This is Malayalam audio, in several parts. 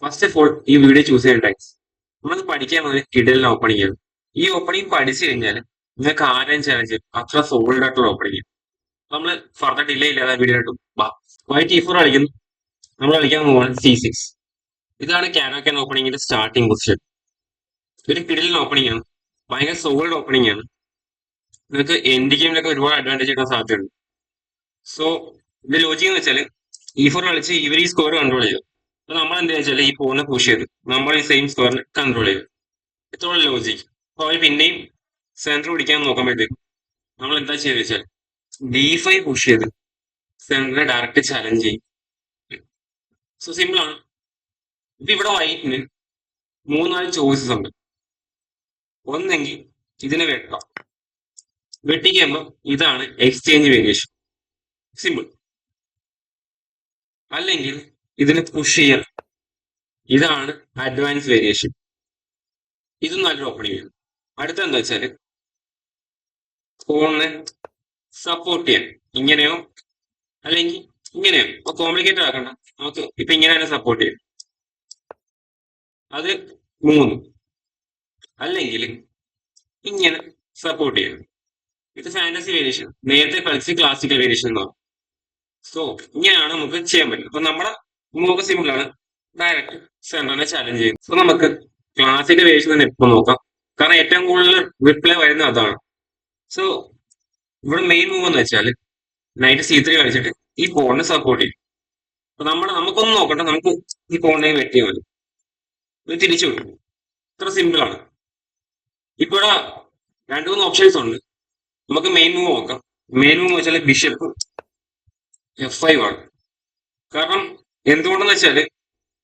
ഫസ്റ്റ് ഓഫ് ഓൾ ഈ വീഡിയോ ചൂസ് ചെയ്യേണ്ട ടൈംസ് നമ്മൾ പഠിക്കാൻ പോകുന്ന കിടലിന് ഓപ്പണിംഗ് ആണ്. ഈ ഓപ്പണിംഗ് പഠിച്ചു കഴിഞ്ഞാൽ നിങ്ങൾക്ക് ആരെയും ചാലഞ്ച് അത്ര സോൾഡ് ആയിട്ടുള്ള ഓപ്പണിംഗ്. നമ്മൾ ഫർദർ ഡിലേ ഇല്ലാതെ വീഡിയോ ഇട്ടു. വൈറ്റ് E4 കളിക്കുന്നു. നമ്മൾ കളിക്കാൻ പോകുന്നത് C6. ഇതാണ് കാനോക്കൻ ഓപ്പണിംഗിന്റെ സ്റ്റാർട്ടിംഗ് പൊസിഷൻ. ഒരു കിടലിന് ഓപ്പണിംഗ് ആണ്, ഭയങ്കര സോൾഡ് ഓപ്പണിംഗ് ആണ്. നിങ്ങൾക്ക് എൻഡ് ഗെയിമിലൊക്കെ ഒരുപാട് അഡ്വാൻറ്റേജ് കിട്ടാൻ സാധ്യതയുണ്ട്. സോ ഇത് ലോജിക് എന്ന് വെച്ചാൽ E4 കളിച്ച് ഇവർ ഈ സ്കോർ കൺട്രോൾ ചെയ്തു. അപ്പൊ നമ്മൾ എന്താ വെച്ചാൽ ഈ പോണിനെ പുഷ് ചെയ്ത് നമ്മൾ ഈ സെയിം സ്കോറിനെ കൺട്രോൾ ചെയ്തു. ഇത്രയുള്ള ലോജിക്. അപ്പൊ അവർ പിന്നെയും സെന്റർ പിടിക്കാൻ നോക്കുമ്പോഴത്തേക്കും നമ്മൾ എന്താ ചെയ്ത് വെച്ചാൽ D5 പുഷ് ചെയ്ത് സെന്ററിനെ ഡയറക്റ്റ് ചലഞ്ച് ചെയ്യും. സോ സിമ്പിൾ ആണ്. ഇപ്പൊ ഇവിടെ വൈറ്റിന് മൂന്നാല് ചോയ്സസ് ഉണ്ട്. ഒന്നെങ്കിൽ ഇതിനെ വെട്ടാം. വെട്ടിക്കുമ്പോൾ ഇതാണ് എക്സ്ചേഞ്ച് വേരിയേഷൻ, സിമ്പിൾ. അല്ലെങ്കിൽ ഇതിനെ പുഷ് ചെയ്യാം, ഇതാണ് അഡ്വാൻസ് വേരിയേഷൻ. ഇതും നല്ലൊരു ഓപ്പണിംഗ് ആണ്. അടുത്ത എന്താ വെച്ചാല് ഫോണിനെ സപ്പോർട്ട് ചെയ്യാൻ ഇങ്ങനെയോ അല്ലെങ്കിൽ ഇങ്ങനെയോ കോംപ്ലിക്കേറ്റഡ് ആക്കണ്ട, നമുക്ക് ഇപ്പൊ ഇങ്ങനെ തന്നെ സപ്പോർട്ട് ചെയ്യാം. അത് 3. അല്ലെങ്കിൽ ഇങ്ങനെ സപ്പോർട്ട് ചെയ്യാം. ഇത് ഫാന്റസി വേരിയേഷൻ, നേരത്തെ കളിച്ച് ക്ലാസിക്കൽ വേരിയേഷൻ എന്ന് പറയും. സോ ഇങ്ങനെയാണ് നമുക്ക് ചെയ്യാൻ പറ്റും. അപ്പൊ നമ്മുടെ മൂന്ന് സിമ്പിൾ ആണ്, ഡയറക്റ്റ് സെന്ററിനെ ചാലഞ്ച് ചെയ്യും. സോ നമുക്ക് ക്ലാസിക്കൽ വേരിയേഷൻ തന്നെ ഇപ്പൊ നോക്കാം, കാരണം ഏറ്റവും കൂടുതൽ റിപ്ലൈ വരുന്നത് അതാണ്. സോ ഇവിടെ മെയിൻ മൂവ് എന്ന് വെച്ചാൽ നൈറ്റ് C3 കളിച്ചിട്ട് ഈ പോണിനെ സപ്പോർട്ട് ചെയ്യും. അപ്പൊ നമുക്കൊന്നും നോക്കണ്ട, നമുക്ക് ഈ പോണിനെ വെട്ടിയാൽ മതി, ഇത് തിരിച്ചു വിടും. ഇത്ര സിമ്പിൾ ആണ്. ഇപ്പൊ ഇവിടെ 2-3 ഓപ്ഷൻസ് ഉണ്ട്. നമുക്ക് മെയിൻ മൂവ് നോക്കാം. മെയിൻ മൂവ് വെച്ചാൽ ബിഷപ്പ് F5 ആണ്. കാരണം എന്തുകൊണ്ടെന്ന് വെച്ചാൽ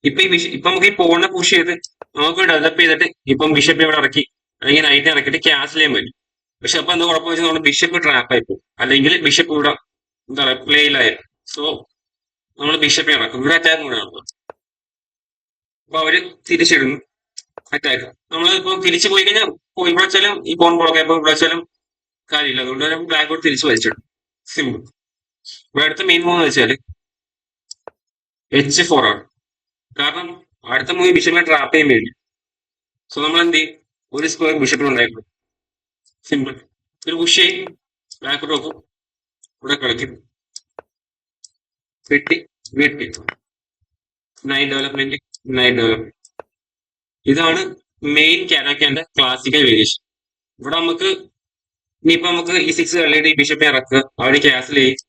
ഇപ്പൊ നമുക്ക് ഈ പോണിനെ പുഷ് ചെയ്ത് നമുക്ക് ഡെവലപ്പ് ചെയ്തിട്ട് ഇപ്പം ബിഷപ്പ് ഇവിടെ ഇറക്കി അല്ലെങ്കിൽ നൈറ്റ് ഇറക്കിയിട്ട് ക്യാൻസൽ ചെയ്യാൻ പറ്റും. പക്ഷെ അപ്പൊ എന്താ കുഴപ്പം വെച്ചാൽ നമ്മുടെ ബിഷപ്പ് ട്രാപ്പ് ആയി പോകും, അല്ലെങ്കിൽ ബിഷപ്പ് ഇവിടെ എന്താ പറയുക പ്ലേയിലായിരുന്നു. സോ നമ്മൾ ബിഷപ്പിനെ ഇറക്കും, ഇവിടെ അറ്റാക്ക് കൂടെ നടക്കും. അപ്പൊ അവര് തിരിച്ചിടുന്നു അറ്റാക്ക്. നമ്മൾ ഇപ്പൊ തിരിച്ചു പോയി കഴിഞ്ഞാൽ ഇവിടെ വെച്ചാലും ഈ പോൺ ബ്ലോക്ക് ആയപ്പോൾ ഇവിടെ വെച്ചാലും കാര്യമില്ല. അതുകൊണ്ട് തന്നെ ബ്ലാക്ക് തിരിച്ചു വലിച്ചിടും, സിമ്പിൾ. ഇവിടെ അടുത്ത മെയിൻ മൂവ് എന്ന് വെച്ചാല് H4 ആണ്. കാരണം അടുത്ത മൂവി ബിഷപ്പിനെ ട്രാപ്പ് ചെയ്യാൻ വേണ്ടി. സോ നമ്മൾ എന്ത് ചെയ്യും, ഒരു സ്ക്വയർ ബിഷപ്പിന് ഉണ്ടായിരുന്നു, സിമ്പിൾ. ഒരു പുഷ് ചെയ്യും, ബാക്ക് നോക്കും, ഇവിടെ കളിക്കും, വെട്ടി വെട്ടി നൈറ്റ് ഡെവലപ്മെന്റ്, നൈറ്റ് ഡെവലപ്മെന്റ്. ഇതാണ് മെയിൻ കാനോക്കന്റെ ക്ലാസിക്കൽ വേരിയേഷൻ. ഇവിടെ നമുക്ക് ഇനിയിപ്പോ നമുക്ക് ഈ 6 കളിയുടെ ഈ ബിഷപ്പിനെ ഇറക്കുക, അവിടെ ക്യാൻസൽ ചെയ്യും,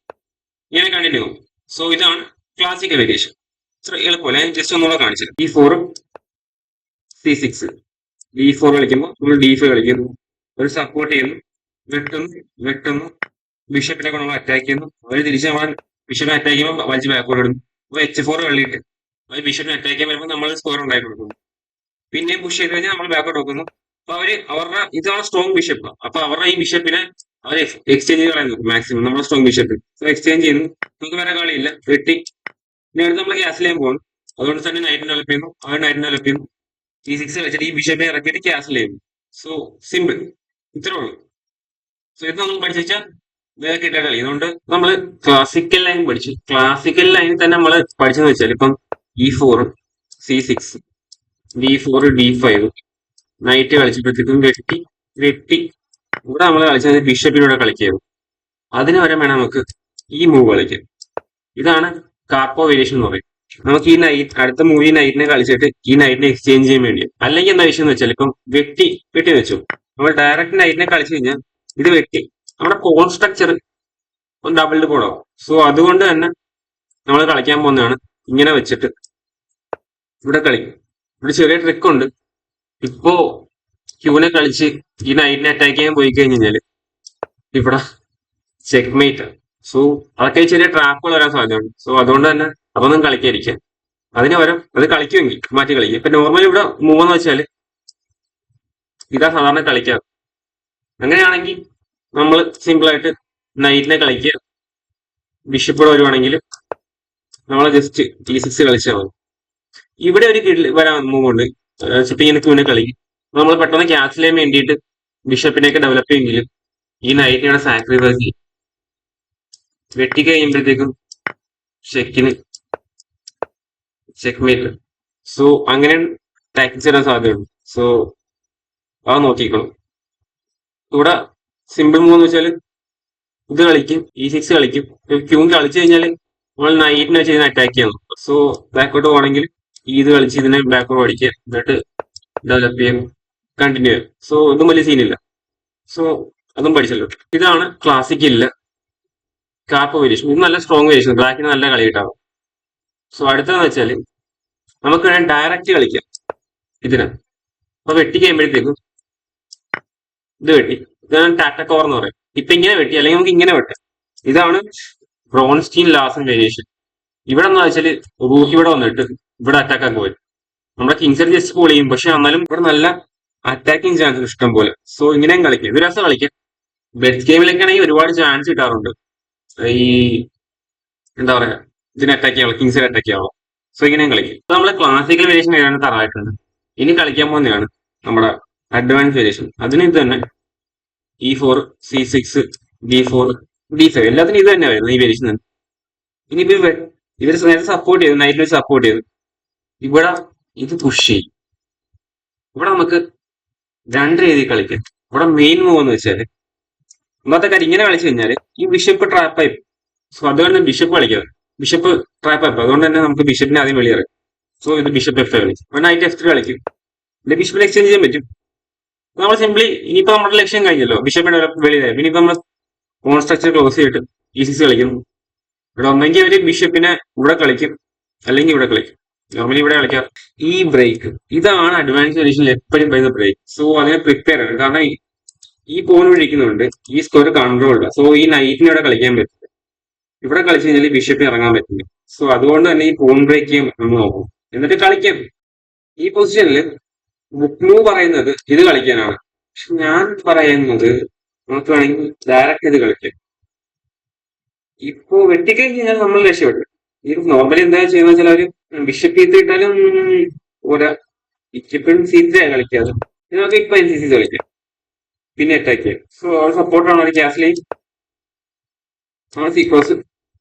ഇങ്ങനെ കണ്ടിന്യൂ പോകും. സോ ഇതാണ് ക്ലാസിക്കൽ വേരിയേഷൻ. ഇത്ര എളുപ്പമല്ല, ഞാൻ ജസ്റ്റ് ഒന്നുകൂടെ കാണിച്ചത്. D4 C6 D4 കളിക്കുമ്പോൾ നമ്മൾ D5 കളിക്കുന്നു, ഒരു സപ്പോർട്ട് ചെയ്യുന്നു, വെട്ടുന്നു, ബിഷപ്പിനെ കൊണ്ട് നമ്മൾ അറ്റാക്ക് ചെയ്യുന്നു, അവർ തിരിച്ച് നമ്മൾ ബിഷപ്പിനെ അറ്റാക്ക് ചെയ്യുമ്പോൾ വലിച്ച് ബാക്കോട്ട് ഇടുന്നു. അപ്പൊ H4 കളിയിട്ട് അവർ ബിഷപ്പിനെ അറ്റാക്ക് ചെയ്യാൻ വരുമ്പോൾ നമ്മൾ സ്കോർ ഉണ്ടാക്കി കൊടുക്കുന്നു. പിന്നെയും പുഷ് ചെയ്ത് കഴിഞ്ഞാൽ നമ്മൾ ബാക്കോട്ട് നോക്കുന്നു. അപ്പൊ അവരുടെ ഇതാണ് സ്ട്രോങ് ബിഷപ്പ്. അപ്പൊ അവരുടെ ഈ ബിഷപ്പിനെ അവർ എക്സ്ചേഞ്ച് കളയുന്നു മാക്സിമം, നമ്മുടെ സ്ട്രോങ് ബിഷപ്പ്. സോ എക്സ്ചേഞ്ച് ചെയ്യുന്നു, നമുക്ക് വേറെ കളിയില്ല, വെട്ടി. ഇനി അടുത്ത് നമ്മൾ ക്യാൻസൽ ചെയ്യാൻ പോകുന്നു. അതുകൊണ്ട് തന്നെ നൈറ്റ് ഡെവലപ്പ് ചെയ്യുന്നു, അവർ നൈറ്റ് ഡെവലപ്പ് ചെയ്യുന്നു, E6 വെച്ചിട്ട് ഈ ബിഷപ്പിനെ ഇറക്കിയിട്ട് ക്യാൻസൽ ചെയ്യുന്നു. സോ സിമ്പിൾ, ഇത്രേ ഉള്ളൂ. സോ ഇത് നമ്മൾ പഠിച്ചു വെച്ചാൽ വേറെ കിട്ടിയ കളി. അതുകൊണ്ട് നമ്മൾ ക്ലാസിക്കൽ ലൈൻ പഠിച്ചു. ക്ലാസിക്കൽ ലൈനിൽ തന്നെ നമ്മൾ പഠിച്ചെന്ന് വെച്ചാൽ ഇപ്പം E4 C6 D4 D5 night കളിച്ചപ്പോഴത്തേക്കും വെട്ടി ഇവിടെ നമ്മൾ കളിച്ചത് ബിഷപ്പിലൂടെ കളിക്കായിരുന്നു. അതിന് വരെ വേണം നമുക്ക് ഈ മൂവ് കളിക്കാൻ. ഇതാണ് കാർപ്പോ വേരിയേഷൻ എന്ന് പറയും. നമുക്ക് ഈ നൈറ്റ് അടുത്ത മൂവി നൈറ്റിനെ കളിച്ചിട്ട് ഈ നൈറ്റിനെ എക്സ്ചേഞ്ച് ചെയ്യാൻ വേണ്ടി. അല്ലെങ്കിൽ എന്താ വിഷയം എന്ന് വെച്ചാൽ ഇപ്പം വെട്ടി വെച്ചു നമ്മൾ ഡയറക്റ്റ് നൈറ്റിനെ കളിച്ചു കഴിഞ്ഞാൽ ഇത് വെട്ടി നമ്മുടെ പോൺ സ്ട്രക്ചർ ഒന്ന് ഡബിൾഡ് പോടാവും. സോ അതുകൊണ്ട് തന്നെ നമ്മൾ കളിക്കാൻ പോകുന്നതാണ് ഇങ്ങനെ വെച്ചിട്ട് ഇവിടെ കളിക്കും. ഇവിടെ ചെറിയ ട്രിക്ക് ഉണ്ട്. ഇപ്പോ ക്യൂനെ കളിച്ച് ഈ നൈറ്റിനെ അറ്റാക്ക് ചെയ്യാൻ പോയി കഴിഞ്ഞാൽ ഇവിടെ ചെക്ക്മേറ്റ്. സോ അതൊക്കെ ചെറിയ ട്രാപ്പുകൾ വരാൻ സാധ്യതയുണ്ട്. സോ അതുകൊണ്ട് തന്നെ അതൊന്നും കളിക്കാതിരിക്കാം. അതിന് പകരം അത് കളിക്കുമെങ്കിൽ മാറ്റി കളിക്കുക. ഇപ്പൊ നോർമലി ഇവിടെ മൂവ് എന്ന് വെച്ചാൽ ഇതാ സാധാരണ കളിക്കാറ്. അങ്ങനെയാണെങ്കിൽ നമ്മൾ സിമ്പിൾ ആയിട്ട് നൈറ്റിനെ കളിക്കുക. ബിഷപ്പ് ഇവിടെ വരുവാണെങ്കിൽ നമ്മൾ ജസ്റ്റ് E6 കളിച്ചാൽ മതി. ഇവിടെ ഒരു വരാൻ മൂവ് ഉണ്ട്, ഇങ്ങനെ ക്യൂനെ കളിക്കും. നമ്മൾ പെട്ടെന്ന് ക്യാൻസൽ ചെയ്യാൻ വേണ്ടിയിട്ട് ബിഷപ്പിനെയൊക്കെ ഡെവലപ്പ് ചെയ്യുമെങ്കിലും ഈ നൈറ്റിനെ സാക്രിഫൈസ് ചെയ്യും. വെട്ടി കഴിയുമ്പോഴത്തേക്കും ചെക്കിന് ചെക്ക്മേറ്റ്. സോ അങ്ങനെ ടാക്ടിക്സ് വരാൻ സാധ്യതയുണ്ട്. സോ അത് നോക്കിക്കണം. ഇവിടെ സിമ്പിൾ മൂവ് എന്ന് വെച്ചാൽ ഇത് കളിക്കും, E6 കളിക്കും. ക്യൂൺ കളിച്ചു കഴിഞ്ഞാൽ നമ്മൾ നൈറ്റിനെ വെച്ച് ഇതിനെ അറ്റാക്ക് ചെയ്യാൻ നോക്കും. സോ ബാക്കോട്ട് പോകണമെങ്കിൽ ഇത് കളിച്ച് ഇതിനെ ബാക്കോട്ട് പഠിക്കുക, എന്നിട്ട് ഡെവലപ്പ് ചെയ്യാൻ കണ്ടിന്യൂ ചെയ്യാം. സോ ഇതും വലിയ സീനില്ല. സോ അതും പഠിച്ചല്ലോ. ഇതാണ് ക്ലാസിക്കലില് കാപ്പ് വേരിയേഷൻ. ഇത് നല്ല സ്ട്രോങ് വേരിയേഷൻ, ബ്ലാക്കിന് നല്ല കളി കിട്ടാവും. സോ അടുത്തതെന്ന് വെച്ചാൽ നമുക്ക് ഡയറക്റ്റ് കളിക്കാം ഇതിന്. അപ്പൊ വെട്ടി കഴിയുമ്പോഴത്തേക്കും ഇത് വെട്ടി, ഇതാണ് ടാറ്റ കവർ എന്ന് പറയും. ഇപ്പൊ ഇങ്ങനെ വെട്ടി, അല്ലെങ്കിൽ നമുക്ക് ഇങ്ങനെ വെട്ടാം. ഇതാണ് ബ്രോൺസ്റ്റീൻ ലാസൻ വേരിയേഷൻ. ഇവിടെ എന്താ വെച്ചാൽ റൂക്ക് ഇവിടെ വന്നിട്ട് ഇവിടെ അറ്റാക്ക് ആക്കി വരും. നമ്മുടെ കിങ്സർ ജസ്റ്റ് കോൾ ചെയ്യും, പക്ഷെ എന്നാലും ഇവിടെ നല്ല അറ്റാക്കിങ് ചാൻസ് ഇഷ്ടം പോലെ. സോ ഇങ്ങനെയും കളിക്കാം, ഇത് രസം കളിക്കാം. ബെറ്റ് ഗെയിമിലൊക്കെ ആണെങ്കിൽ ഒരുപാട് ചാൻസ് കിട്ടാറുണ്ട് ഈ എന്താ പറയാ ഇതിനെ അറ്റാക്ക് ചെയ്യാനുള്ള, കിങ്സിനെ അറ്റാക്ക് ചെയ്യാനുള്ള. സോ ഇങ്ങനെയും കളിക്കും. ഇപ്പൊ നമ്മളെ ക്ലാസിക്കൽ വേരിയേഷൻ ഏതാണ്ട് തറായിട്ടുണ്ട്. ഇനി കളിക്കാൻ പോകുന്നതാണ് നമ്മുടെ അഡ്വാൻസ് വേരിയേഷൻ. അതിന് ഇത് തന്നെ E4, C6, D4, D5 എല്ലാത്തിനും ഇത് തന്നെ വരുന്നത് ഈ വേരിയേഷൻ തന്നെ. ഇനിയിപ്പോ ഇവർ നേരത്തെ സപ്പോർട്ട് ചെയ്തു, നൈറ്റിൽ സപ്പോർട്ട് ചെയ്തു. ഇവിടെ ഇത് പുഷ് ചെയ്യും. ഇവിടെ നമുക്ക് രണ്ട് രീതിയിൽ കളിക്കാം. ഇവിടെ മെയിൻ മൂവ് എന്ന് വെച്ചാല് ഒന്നാമത്തെ കാര്യം, ഇങ്ങനെ കളിച്ചു കഴിഞ്ഞാല് ഈ ബിഷപ്പ് ട്രാപ്പായി. സോ അതുകൊണ്ട് ബിഷപ്പ് കളിക്കാം. ബിഷപ്പ് ട്രാപ്പായി, അതുകൊണ്ട് തന്നെ നമുക്ക് ബിഷപ്പിനെ ആദ്യം വെളിയിറക്കും. സോ ഇത് ബിഷപ്പ് F5 കളിക്കും. അപ്പോൾ നൈറ്റ് F3 കളിക്കും. പിന്നെ ബിഷപ്പിനെ എക്സ്ചേഞ്ച് ചെയ്യാൻ പറ്റും. നമ്മൾ സിംപ്ലി ഇനിയിപ്പോ നമ്മുടെ ലക്ഷ്യം കഴിഞ്ഞല്ലോ, ബിഷപ്പിന്റെ വെളിയിലായി. ഇനിയിപ്പോ നമ്മൾ പോൺ സ്ട്രക്ചർ ക്ലോസ് ചെയ്തിട്ട് E6 കളിക്കുന്നു. ഇവിടെ ഒന്നെങ്കിൽ അവര് ബിഷപ്പിനെ ഇവിടെ കളിക്കും, അല്ലെങ്കിൽ ഇവിടെ കളിക്കും. നോർമലി ഇവിടെ കളിക്കാം. ഈ ബ്രേക്ക് ഇതാണ് അഡ്വാൻസ് വേരിയേഷനിൽ എപ്പോഴും പറയുന്ന ബ്രേക്ക്. സോ അതിനെ പ്രിപ്പയർ ആണ്. കാരണം ഈ പോൺ വിളിക്കുന്നുണ്ട്, ഈ സ്കോർ കൺട്രോൾ ഇല്ല. സോ ഈ നൈറ്റിന് ഇവിടെ കളിക്കാൻ പറ്റില്ല. ഇവിടെ കളിച്ചു കഴിഞ്ഞാൽ ബിഷപ്പിന് ഇറങ്ങാൻ പറ്റില്ല. സോ അതുകൊണ്ട് തന്നെ ഈ പോൺ ബ്രേക്ക് ചെയ്യാൻ നമ്മൾ നോക്കും, എന്നിട്ട് കളിക്കാം. ഈ പൊസിഷനിൽ ബുക്ക് മൂവ് പറയുന്നത് ഇത് കളിക്കാനാണ്. പക്ഷെ ഞാൻ പറയുന്നത് നമുക്ക് വേണമെങ്കിൽ ഡയറക്റ്റ് ഇത് കളിക്കാം. ഇപ്പോ വെട്ടിക്കഴിഞ്ഞാൽ നമ്മൾ രക്ഷപ്പെട്ടു. ഈ നോർമലി എന്താ ചെയ്യുന്ന വെച്ചാൽ അവര് ബിഷപ്പ് ചെയ്ത് ഇട്ടാലും ഒരാ ഇപ്പോഴും C3 കളിക്കാതെ നമുക്ക് ഇപ്പൊ NCC കളിക്കാം, പിന്നെ അറ്റാക്ക് ചെയ്യാം. സോ അവർ സപ്പോർട്ടാണ് ഒരു ക്യാസ്ലി സീക്രോസ്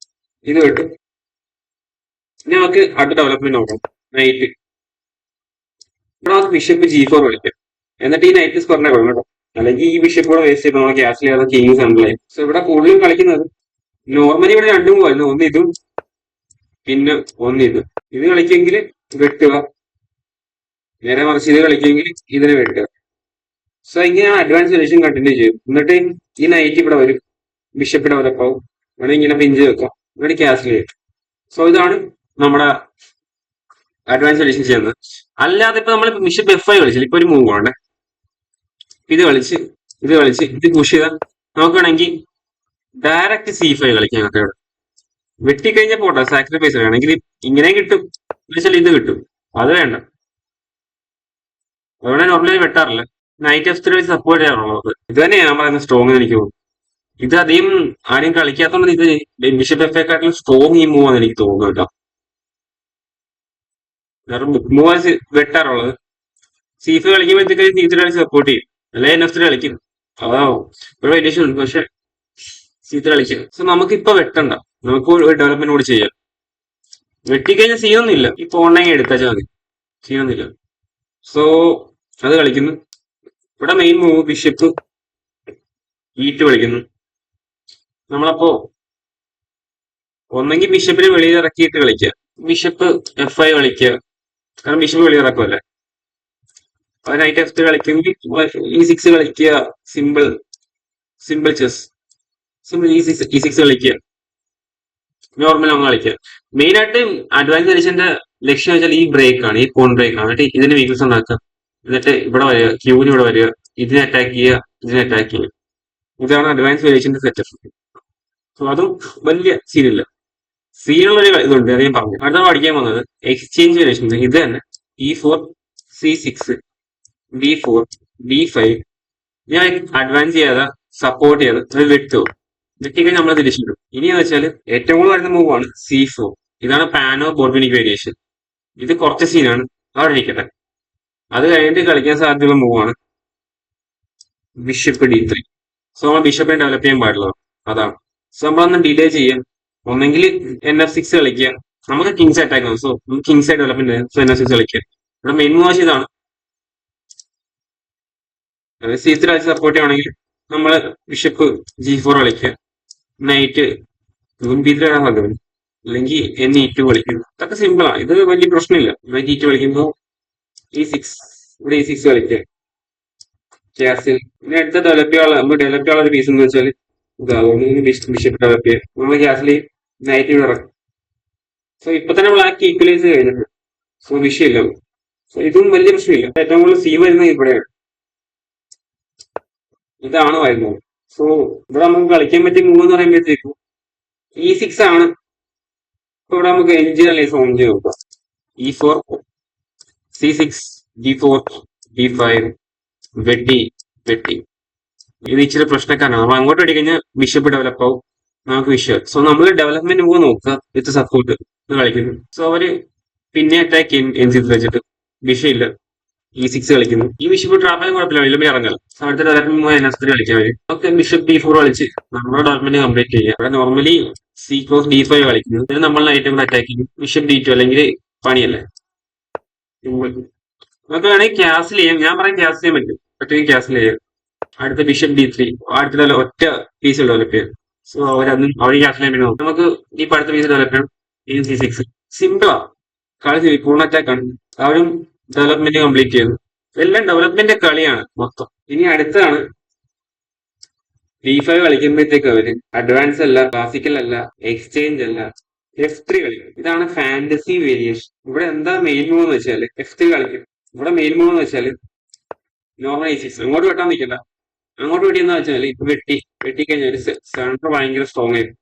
ഇത് കിട്ടും. ഇനി നമുക്ക് അടുത്ത ഡെവലപ്മെന്റ് നോക്കാം. നൈറ്റ് ഇവിടെ നമുക്ക് ബിഷപ്പ് G4 കളിക്കാം, എന്നിട്ട് ഈ നൈറ്റ് സ്കോറിനെ കൊടുക്കും കേട്ടോ. അല്ലെങ്കിൽ ഈ ബിഷപ്പ് കൂടെ വേസ്റ്റ് ചെയ്ത് നമ്മൾ ക്യാസ്ലി ചെയ്യാതെ കിങ് സെൻട്രലായി. സോ ഇവിടെ കൂടുതലും കളിക്കുന്നത് നോർമലി ഇവിടെ രണ്ടും പോയിരുന്നു, ഒന്ന് ഇതും പിന്നെ ഒന്ന് ഇതും. ഇത് കളിക്കെങ്കിൽ വെട്ടുക, നേരെ മറിച്ച് ഇത് കളിക്കെങ്കിൽ ഇതിനെ വെട്ടുക. സോ ഇങ്ങനെ അഡ്വാൻസ് വേരിയേഷൻ കണ്ടിന്യൂ ചെയ്യും. എന്നിട്ട് ഈ നൈറ്റ് ഇവിടെ വരും, ബിഷപ്പ് ഡെവലപ്പ് ആവും, ഇവിടെ ഇങ്ങനെ പിഞ്ച് വെക്കാം, ഇവിടെ ക്യാൻസൽ ചെയ്യും. സോ ഇതാണ് നമ്മുടെ അഡ്വാൻസ് വേരിയേഷൻ ചെയ്യുന്നത്. അല്ലാതെ ഇപ്പൊ നമ്മൾ ബിഷപ്പ് F5 കളിച്ചില്ല, ഇപ്പൊ ഒരു മൂവ് ആണ്, ഇത് കളിച്ച് ഇത് പുഷ് ചെയ്താൽ നമുക്ക് വേണമെങ്കിൽ ഡയറക്റ്റ് C5 കളിക്കാം. ഞങ്ങൾക്ക് ഇവിടെ വെട്ടിക്കഴിഞ്ഞാൽ പോട്ടെ, സാക്രിഫൈസ് വേണമെങ്കിൽ ഇങ്ങനെ കിട്ടും, എന്നുവെച്ചാൽ ഇത് കിട്ടും. അത് വേണ്ട, അതുകൊണ്ട് നോർമലി വെട്ടാറില്ല. നൈറ്റ് F3 സപ്പോർട്ട് ചെയ്യാറുള്ളത് ഇത് തന്നെയാണ് ഞാൻ പറയുന്നത് സ്ട്രോങ് എന്ന് എനിക്ക് തോന്നുന്നു. ഇത് അധികം ആരും കളിക്കാത്തോണ്ട് ഇത് ബിഷപ്പ് F5 സ്ട്രോങ് ഈ മൂവ് ആണ് എനിക്ക് തോന്നുന്നു കേട്ടോ. കാരണം ബുക്ക് മൂവ് വെട്ടാറുള്ളത്. C5 കളിക്കുമ്പോഴത്തേക്ക് C3 കളി സപ്പോർട്ട് ചെയ്യും, അല്ലെങ്കിൽ F3 കളിക്കും. അതാവും ഒരു വലിയ ഉണ്ട്, പക്ഷെ C3 കളിക്കും. സോ നമുക്ക് ഇപ്പൊ വെട്ടണ്ട, നമുക്ക് ഒരു ഡെവലപ്മെന്റ് കൂടി ചെയ്യാം. വെട്ടിക്കഴിഞ്ഞാൽ സീനൊന്നുമില്ല, ഈ പോണെങ്കിൽ എടുത്താച്ചാൽ മതി, സീനൊന്നുമില്ല. സോ അത് കളിക്കുന്നു. ഇവിടെ മെയിൻ മൂവ് ബിഷപ്പ് E2 കളിക്കുന്നു. നമ്മളപ്പോ ഒന്നെങ്കിൽ ബിഷപ്പിനെ വെളിയിൽ ഇറക്കിയിട്ട് കളിക്കുക, ബിഷപ്പ് F5 കളിക്കുക, കാരണം ബിഷപ്പ് വെളിയിൽ ഇറക്കുമല്ലേ. നൈറ്റ് F3 കളിക്കുമെങ്കിൽ E6 കളിക്കുക, സിമ്പിൾ ചെസ്, സിമ്പിൾ E6 കളിക്കുക, നോർമൽ അങ്ങ് കളിക്കുക. മെയിൻ ആയിട്ട് അഡ്വാൻസ് വേരിയേഷന്റെ ലക്ഷ്യം വെച്ചാൽ ഈ ബ്രേക്ക് ആണ്, ഈ പോൺ ബ്രേക്ക് ആണ്. എന്നിട്ട് ഇതിന് വീക്ക്നസ് ഉണ്ടാക്കുക, എന്നിട്ട് ഇവിടെ വരിക, ക്യൂവിന് ഇവിടെ വരിക, ഇതിനെ അറ്റാക്ക് ചെയ്യുക, ഇതിനെ അറ്റാക്ക് ചെയ്യുക. ഇതാണ് അഡ്വാൻസ് വേരിയേഷന്റെ സെറ്റപ്പ്. സോ അതും വലിയ സീനില്ല. സീനുള്ളൊരു ഇതുണ്ട്, അത് ഞാൻ പറഞ്ഞു. അടുത്ത പഠിക്കാൻ വന്നത് എക്സ്ചേഞ്ച് വേരിയേഷൻ. ഇത് തന്നെ E4, C6, D4, D5 ഞാൻ അഡ്വാൻസ് ചെയ്യാതെ സപ്പോർട്ട് ചെയ്യാതെ അത് വെട്ടിക്കഴിഞ്ഞാൽ നമ്മൾ തിരിച്ചിടും. ഇനിയെന്ന് വെച്ചാൽ ഏറ്റവും കൂടുതൽ വരുന്ന മൂവാണ് C4. ഇതാണ് പാനോ ബോർബിനിക് വേരിയേഷൻ. ഇത് കുറച്ച് സീനാണ്, അവിടെ ഇരിക്കട്ടെ. അത് കഴിഞ്ഞിട്ട് കളിക്കാൻ സാധ്യതയുള്ള മൂവാണ് ബിഷപ്പ് D3. സോ നമ്മൾ ബിഷപ്പിനെ ഡെവലപ്പ് ചെയ്യാൻ പാടുള്ളതാണ്, അതാണ്. സോ നമ്മളൊന്ന് ഡിലേ ചെയ്യാം. ഒന്നെങ്കിൽ NF6 കളിക്കുക, നമുക്ക് കിങ്സ് അറ്റാക്ക് ആണ്. സോ കിങ്സ് ആയിട്ട് ഡെവലപ്മെന്റ് സോ എൻ6 കളിക്കുക. ഇവിടെ മെയിൻ മൂവ് ഇതാണ്. C3 കളിച്ച് സപ്പോർട്ട് ചെയ്യുകയാണെങ്കിൽ നമ്മൾ ബിഷപ്പ് G4 കളിക്കുക. നൈറ്റ് B3 ആകാൻ സാധ്യത, അല്ലെങ്കിൽ N E2 കളിക്കും. ഇതൊക്കെ സിമ്പിൾ ആണ്, ഇത് വലിയ പ്രശ്നമില്ല. നൈറ്റ് E2 കളിക്കുമ്പോൾ E6, ഇവിടെ E6 കളിക്കുക. ക്യാസിൽ ഇനി അടുത്ത നമ്മൾ ഡെവലപ്പ് ചെയ്യാനുള്ള ഒരു പീസ് എന്ന് വെച്ചാൽ ബിഷപ്പ് ഡെവലപ്പ് ചെയ്യുക. നമ്മൾ ക്യാസിൽ നൈറ്റ് ഇവിടെ ഇറക്കും. സോ ഇപ്പൊ തന്നെ ബ്ലാക്ക് ഈക്വലൈസ് കഴിഞ്ഞിട്ടുണ്ട്. സോ വിഷയമില്ല. സോ ഇതും വലിയ പ്രശ്നമില്ല. ഏറ്റവും കൂടുതൽ സി വരുന്നത് ഇവിടെയാണ്. ഇതാണ് വരുന്നത്. സോ ഇവിടെ നമുക്ക് കളിക്കാൻ പറ്റിയ മൂവ് എന്ന് പറയുമ്പോഴത്തേക്കും E6 ആണ്. ഇപ്പൊ ഇവിടെ നമുക്ക് എൻജിൻ അല്ലെ ഫോം ചെയ്ത് നോക്കാം. E4, C6, G4, D5, വെട്ടി വെട്ടി. ഇത് ഇച്ചിരി പ്രശ്നക്കാരാണ്. നമ്മൾ അങ്ങോട്ട് വെടി കഴിഞ്ഞാൽ ബിഷപ്പ് ഡെവലപ്പ് ആവും, നമുക്ക് വിഷയം. സോ നമ്മൾ ഡെവലപ്മെന്റ് മൂവ് നോക്കുക വിത്ത് സപ്പോർട്ട് കളിക്കുന്നു. സോ അവര് പിന്നെ അറ്റാക്ക് N6 വെച്ചിട്ട് വിഷയമില്ല E6 കളിക്കുന്നു. ഈ ബിഷപ്പ് ട്രാപ്പാലും കുഴപ്പമില്ല, വലിയ ഇറങ്ങാം. അടുത്ത ഡെവലപ്മെന്റ് മൂവ് N3 കളിക്കാൻ വരും. നമുക്ക് ബിഷപ്പ് D4 കളിച്ച് നമ്മുടെ ഡെവലപ്മെന്റ് കംപ്ലീറ്റ് ചെയ്യാം. അവിടെ നോർമലി C ക്രോസ് D5 കളിക്കുന്നു. ഇതിന് നമ്മൾ നൈറ്റ് കൂടെ അറ്റാക്ക് ചെയ്യും. ബിഷപ്പ് D2 അല്ലെങ്കിൽ പണിയല്ലേ. നമുക്ക് വേണമെങ്കിൽ ക്യാൻസൽ ചെയ്യാം. ഞാൻ പറയാൻ ക്യാൻസൽ ചെയ്യാൻ പറ്റും, ഒറ്റയ്ക്ക് ക്യാൻസൽ ചെയ്യാം. അടുത്ത ബിഷപ്പ് D3, അടുത്ത ഒറ്റ പീസ് ഡെവലപ്പ് ചെയ്യാം. സോ അവരൊന്നും അവർ ക്യാൻസൽ ചെയ്യാൻ പറ്റും. നമുക്ക് ഈ അടുത്ത പീസ് ഡെവലപ്പ് ചെയ്യണം. C6 സിമ്പിളാ, കളി പൂർണ്ണ അറ്റാക്കാണ്. അവരും ഡെവലപ്മെന്റ് കംപ്ലീറ്റ് ചെയ്തു. എല്ലാം ഡെവലപ്മെന്റ് കളിയാണ് മൊത്തം. ഇനി അടുത്താണ് D5 കളിക്കുമ്പോഴത്തേക്ക് അവര് അഡ്വാൻസ് അല്ല, ക്ലാസിക്കൽ അല്ല, എക്സ്ചേഞ്ച് അല്ല, F3 കളിക്കും. ഇതാണ് ഫാന്റസി വേരിയേഷൻ. ഇവിടെ എന്താ മെയിൻ മൂവ് എന്ന് വെച്ചാല് F3 കളിക്കും. ഇവിടെ മെയിൻ മൂവ് എന്ന് വെച്ചാല് നോർമൽ E6. അങ്ങോട്ട് വെട്ടാൻ നിൽക്കണ്ട. അങ്ങോട്ട് വെട്ടിയെന്ന് വെച്ചാൽ ഇപ്പൊ വെട്ടിക്കഴിഞ്ഞാൽ ഒരു സെൻറ്റർ ഭയങ്കര സ്ട്രോങ് ആയിരിക്കും.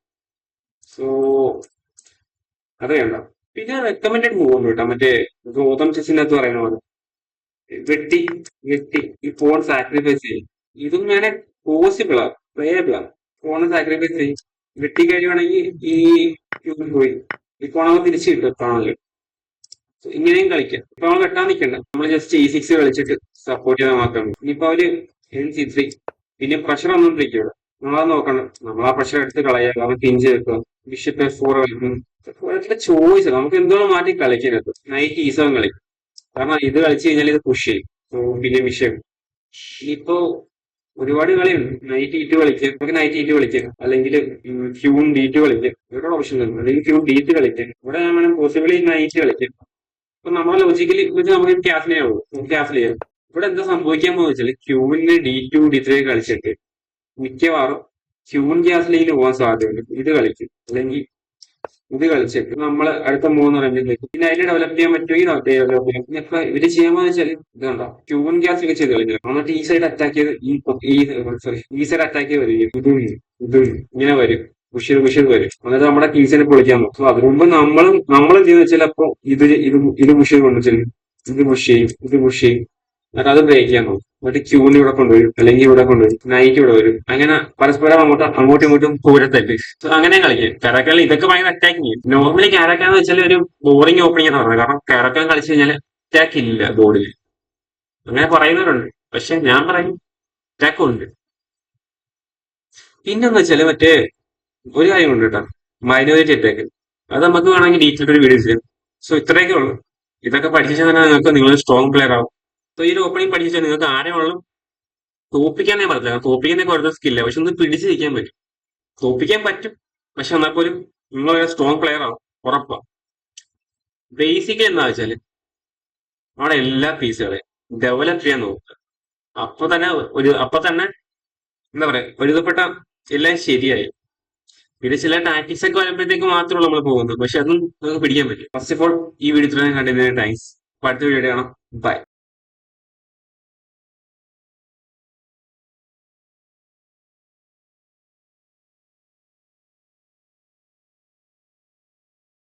സോ അത് വേണ്ട. പിന്നെ റെക്കമെൻഡഡ് മൂവ് ഉണ്ട് കേട്ടോ, മറ്റേ ഗൗതം ചെസ്സിനകത്ത് പറയുന്ന പോലെ വെട്ടി വെട്ടി ഈ ഫോൺ സാക്രിഫൈസ് ചെയ്യും. ഇതും വേണേ പോസിബിളാ, പ്ലേയബിളാ. ഫോൺ സാക്രിഫൈസ് ചെയ്യും, വെട്ടി കഴിയുവാണെങ്കിൽ ഈ പോയി ഈ ഫോണൊക്കെ തിരിച്ചു കിട്ടും കാണല്ലോ. ഇങ്ങനെയും കളിക്കാം. ഇപ്പൊ നമ്മൾ വെട്ടാൻ നിൽക്കണ്ട, നമ്മൾ ജസ്റ്റ് E6 കളിച്ചിട്ട് സപ്പോർട്ട് ചെയ്താൽ മാത്രം. ഇനിയിപ്പോ അവര് N3 പിന്നെ പ്രഷർ വന്നോണ്ടിരിക്കും ഇവിടെ. നമ്മളത് നോക്കണം. നമ്മൾ ആ പ്രഷർ എടുത്ത് കളയുക, അവർ പിഞ്ച് വെക്കുക. ബിഷപ്പ് F4 കളിക്കും. ചോയ്സ് നമുക്ക് എന്തോളം മാറ്റി കളിക്കരുത്. നൈറ്റ് E7 കളിക്കും, കാരണം ഇത് കളിച്ചു കഴിഞ്ഞാൽ ഇത് പുഷ് ചെയ്യും. സോ പിന്നെ വിഷയം. ഇനിയിപ്പോ ഒരുപാട് കളിയുണ്ട്. നൈറ്റ് E2 കളിക്കുക, നമുക്ക് നൈറ്റ് E2 കളിക്കാം, അല്ലെങ്കിൽ ക്യൂൺ D2 കളിക്കാം. ഒരുപാട് ഓപ്ഷൻ ഉണ്ട്. അല്ലെങ്കിൽ ക്യൂൺ D3 കളിക്കാം. ഇവിടെ വേണം പോസിബിളി നൈറ്റ് കളിക്കാം. അപ്പൊ നമ്മളെ ലോജിക്കലി വെച്ച് നമുക്ക് ക്യാൻസൽ ചെയ്യാവുള്ളൂ. നമുക്ക് ക്യാൻസൽ ചെയ്യാം. ഇവിടെ എന്താ സംഭവിക്കാൻ പോകുന്ന വെച്ചാൽ ക്യൂവിന് D2 D3 കളിച്ചിട്ട് മിക്കവാറും ക്യൂൺ ക്യാൻസലിങ്ങിന് പോകാൻ സാധ്യതയുണ്ട്. ഇത് കളിക്കും, അല്ലെങ്കിൽ ഇത് കളിച്ചിട്ട് നമ്മൾ അടുത്ത മൂന്ന് റണ്ണിലേക്ക് പിന്നെ അതിൽ ഡെവലപ്പ് ചെയ്യാൻ പറ്റുമെങ്കിൽ ഡെവലപ്പ് ചെയ്യാം. പിന്നെ ഇപ്പൊ ഇവര് ചെയ്യാമെന്ന് വെച്ചാൽ ഇത് കണ്ടോ, ക്യൂൺ ക്യാൻസൽ ഒക്കെ ചെയ്ത് കളിക്കുക. എന്നിട്ട് ഈ സൈഡ് അറ്റാക്ക് ചെയ്ത് ഈ സൈഡ് അറ്റാക്ക് ചെയ്ത് വരും. ഇതും ഇങ്ങനെ വരും, പുഷ് വരും. എന്നിട്ട് നമ്മുടെ കീസിനെ പൊളിക്കാൻ നോക്കും. സോ അതുകൊണ്ട് നമ്മൾ ചെയ്യുന്ന വെച്ചാൽ അപ്പൊ ഇത് പുഷ് ചെയ്ത് കൊണ്ടു ചെല്ലും, ഇത് പുഷ് ചെയ്യും, എന്നിട്ട് അത് ബ്രേക്ക് ചെയ്യാൻ നോക്കും. എന്നിട്ട് ക്യൂവിന് ഇവിടെ കൊണ്ടുവരും, അല്ലെങ്കിൽ ഇവിടെ കൊണ്ടുവരും, നൈറ്റ് ഇവിടെ വരും. അങ്ങനെ പരസ്പരം അങ്ങോട്ടും ഇങ്ങോട്ടും പൂരത്തല്ലേ. സോ അങ്ങനെ കളിക്കും. കാരക്കാൽ ഇതൊക്കെ ഭയങ്കര അറ്റാക്കിങ് ചെയ്യും. നോർമലി കാരക്കാന്ന് വെച്ചാൽ ഒരു ബോറിംഗ് ഓപ്പണിംഗ് എന്ന് പറയുന്നത്. കാരണം കാരക്കാൻ കളിച്ചു കഴിഞ്ഞാൽ അറ്റാക്ക് ഇല്ല ബോർഡിൽ. അങ്ങനെ പറയുന്നവരുണ്ട്, പക്ഷെ ഞാൻ പറയും അറ്റാക്കും ഉണ്ട്. പിന്നെന്ന് വെച്ചാല് മറ്റേ ഒരു കാര്യം ഉണ്ട് കേട്ടോ, മൈനോറിറ്റി അറ്റാക്ക്. അത് നമുക്ക് വേണമെങ്കിൽ ഡീറ്റെയിൽ ഒരു വീഡിയോ ചെയ്യാം. സോ ഇത്രയൊക്കെ ഉള്ളൂ. ഇതൊക്കെ പഠിച്ചാൽ തന്നെ നിങ്ങൾക്ക് നിങ്ങൾ സ്ട്രോങ് പ്ലെയർ ആവും. സോ ഈ ഒരു ഓപ്പണിംഗ് പഠിച്ചാൽ നിങ്ങൾക്ക് ആരെയുള്ളൂ തോപ്പിക്കാനേ പറ്റില്ല. തോപ്പിക്കാനേ കൂടുതൽ സ്കില്ല, പക്ഷെ ഒന്ന് പിടിച്ചു നിൽക്കാൻ പറ്റും. തോപ്പിക്കാൻ പറ്റും, പക്ഷെ എന്നാൽ പോലും നിങ്ങളൊരു സ്ട്രോങ് പ്ലെയർ ആവും ഉറപ്പാ. ബേസിക്കലി എന്താ വെച്ചാല് അവിടെ എല്ലാ പീസുകളെയും ഡെവലപ്പ് ചെയ്യാൻ നോക്കുക. അപ്പൊ തന്നെ എന്താ പറയാ, ഒരുതപ്പെട്ട എല്ലാം ശരിയായി. പിന്നെ ചില ടാക്ടിക്സ് ഒക്കെ വരുമ്പോഴത്തേക്ക് മാത്രമേ നമ്മൾ പോകുന്നത്, പക്ഷെ അതും നമുക്ക് പിടിക്കാൻ പറ്റും. ഫസ്റ്റ് ഓഫ് ഓൾ ഈ വീഡിയോ കണ്ടതിന് താങ്ക്സ്. അടുത്ത വീഡിയോ കാണാം. ബൈ.